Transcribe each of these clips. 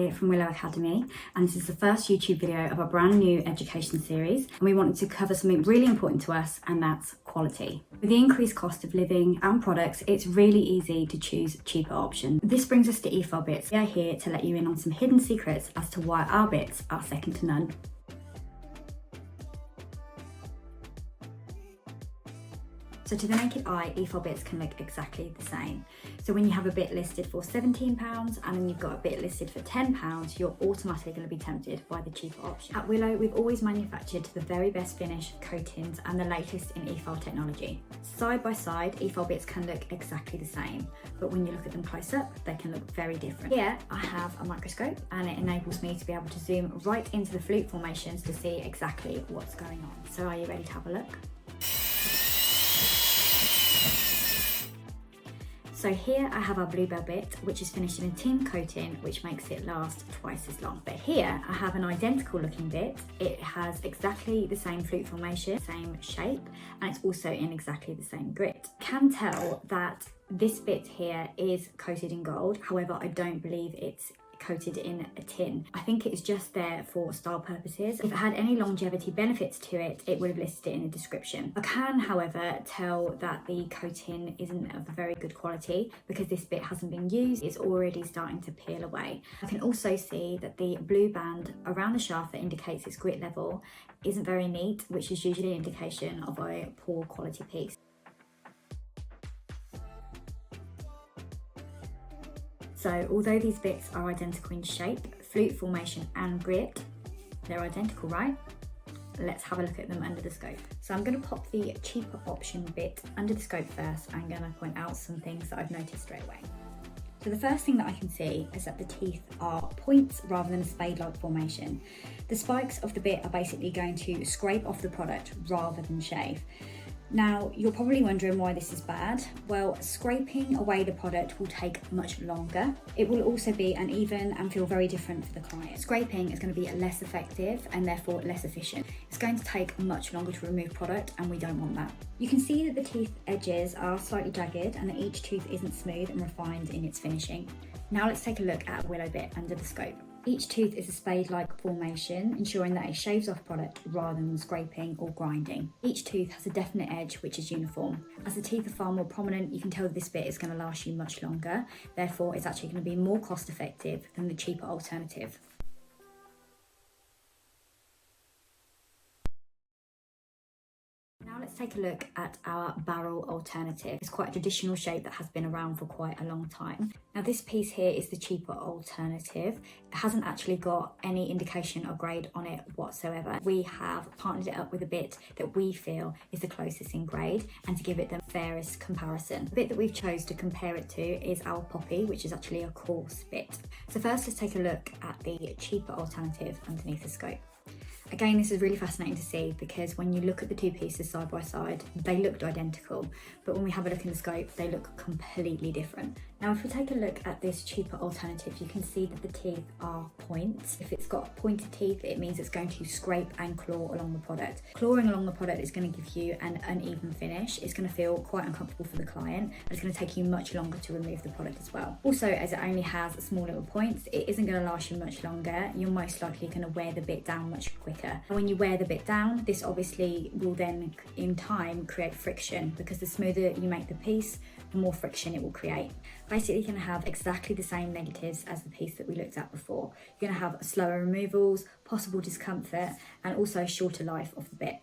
here from Willow Academy, and this is the first YouTube video of a brand new education series, and we wanted to cover something really important to us, and that's quality. With the increased cost of living and products, it's really easy to choose cheaper options. This brings us to EFL Bits. We are here to let you in on some hidden secrets as to why our bits are second to none. So to the naked eye, EFL bits can look exactly the same. So when you have a bit listed for £17 and then you've got a bit listed for £10, you're automatically going to be tempted by the cheaper option. At Willow, we've always manufactured the very best finish, coatings and the latest in EFL technology. Side by side, EFL bits can look exactly the same, but when you look at them close up, they can look very different. Here, I have a microscope and it enables me to be able to zoom right into the flute formations to see exactly what's going on. So are you ready to have a look? So here I have our bluebell bit, which is finished in a tin coating, which makes it last twice as long. But here I have an identical looking bit. It has exactly the same flute formation, same shape, and it's also in exactly the same grit. You can tell that this bit here is coated in gold. However, I don't believe it's coated in a tin. I think it's just there for style purposes. If it had any longevity benefits to it, it would have listed it in the description. I can, however, tell that the coating isn't of a very good quality because this bit hasn't been used. It's already starting to peel away. I can also see that the blue band around the shaft that indicates its grit level isn't very neat, which is usually an indication of a poor quality piece. So although these bits are identical in shape, flute formation and grit, they're identical, right? Let's have a look at them under the scope. So I'm going to pop the cheaper option bit under the scope first. I'm going to point out some things that I've noticed straight away. So the first thing that I can see is that the teeth are points rather than a spade-like formation. The spikes of the bit are basically going to scrape off the product rather than shave. Now, you're probably wondering why this is bad. Well, scraping away the product will take much longer. It will also be uneven and feel very different for the client. Scraping is going to be less effective and therefore less efficient. It's going to take much longer to remove product and we don't want that. You can see that the teeth edges are slightly jagged and that each tooth isn't smooth and refined in its finishing. Now let's take a look at a willow bit under the scope. Each tooth is a spade-like formation, ensuring that it shaves off product rather than scraping or grinding. Each tooth has a definite edge which is uniform. As the teeth are far more prominent, you can tell that this bit is going to last you much longer. Therefore, it's actually going to be more cost effective than the cheaper alternative. Now let's take a look at our barrel alternative. It's quite a traditional shape that has been around for quite a long time. Now this piece here is the cheaper alternative. It hasn't actually got any indication or grade on it whatsoever. We have partnered it up with a bit that we feel is the closest in grade and to give it the fairest comparison. The bit that we've chose to compare it to is our poppy, which is actually a coarse bit. So first let's take a look at the cheaper alternative underneath the scope. Again, this is really fascinating to see because when you look at the two pieces side by side, they looked identical, but when we have a look in the scope, they look completely different. Now, if we take a look at this cheaper alternative, you can see that the teeth are points. If it's got pointed teeth, it means it's going to scrape and claw along the product. Clawing along the product is going to give you an uneven finish. It's going to feel quite uncomfortable for the client, and it's going to take you much longer to remove the product as well. Also, as it only has small little points, it isn't going to last you much longer. You're most likely going to wear the bit down much quicker. And when you wear the bit down, this obviously will then in time create friction because the smoother you make the piece, the more friction it will create. Basically, you're going to have exactly the same negatives as the piece that we looked at before. You're going to have slower removals, possible discomfort, and also shorter life of the bit.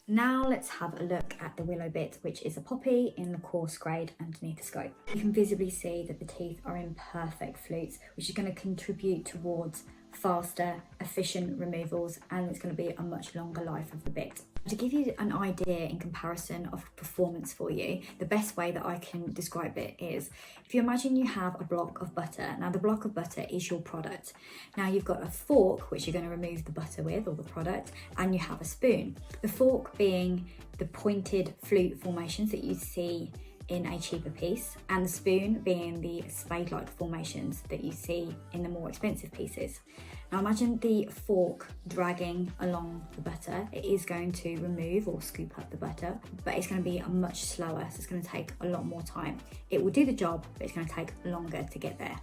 Now let's have a look at the willow bit, which is a poppy in the coarse grade underneath the scope. You can visibly see that the teeth are in perfect flutes, which is going to contribute towards faster, efficient removals, and it's going to be a much longer life of the bit. To give you an idea in comparison of performance for you, the best way that I can describe it is, if you imagine you have a block of butter. Now the block of butter is your product. Now you've got a fork, which you're going to remove the butter with, or the product, and you have a spoon. The fork being the pointed flute formations that you see in a cheaper piece, and the spoon being the spade-like formations that you see in the more expensive pieces. Now imagine the fork dragging along the butter. It is going to remove or scoop up the butter, but it's going to be much slower, so it's going to take a lot more time. It will do the job, but it's going to take longer to get there.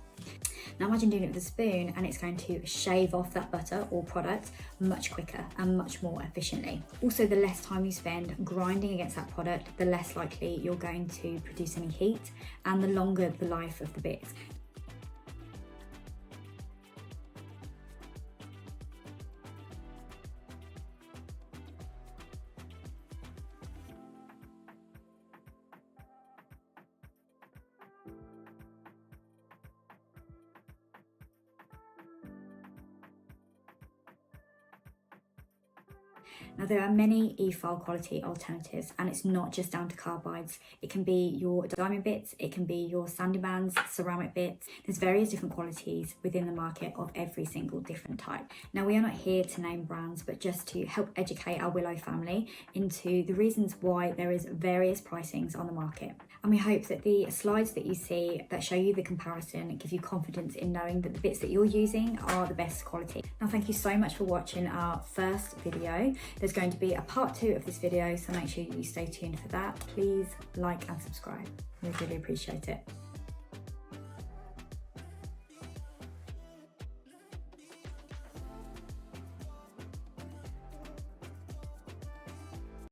Now imagine doing it with a spoon and it's going to shave off that butter or product much quicker and much more efficiently. Also, the less time you spend grinding against that product, the less likely you're going to produce any heat and the longer the life of the bits. Now there are many e-file quality alternatives and it's not just down to carbides. It can be your diamond bits, it can be your sandy bands, ceramic bits. There's various different qualities within the market of every single different type. Now we are not here to name brands, but just to help educate our Willow family into the reasons why there is various pricings on the market. And we hope that the slides that you see that show you the comparison give you confidence in knowing that the bits that you're using are the best quality. Now thank you so much for watching our first video. There's going to be a part 2 of this video, so make sure you stay tuned for that. Please like and subscribe. We really appreciate it.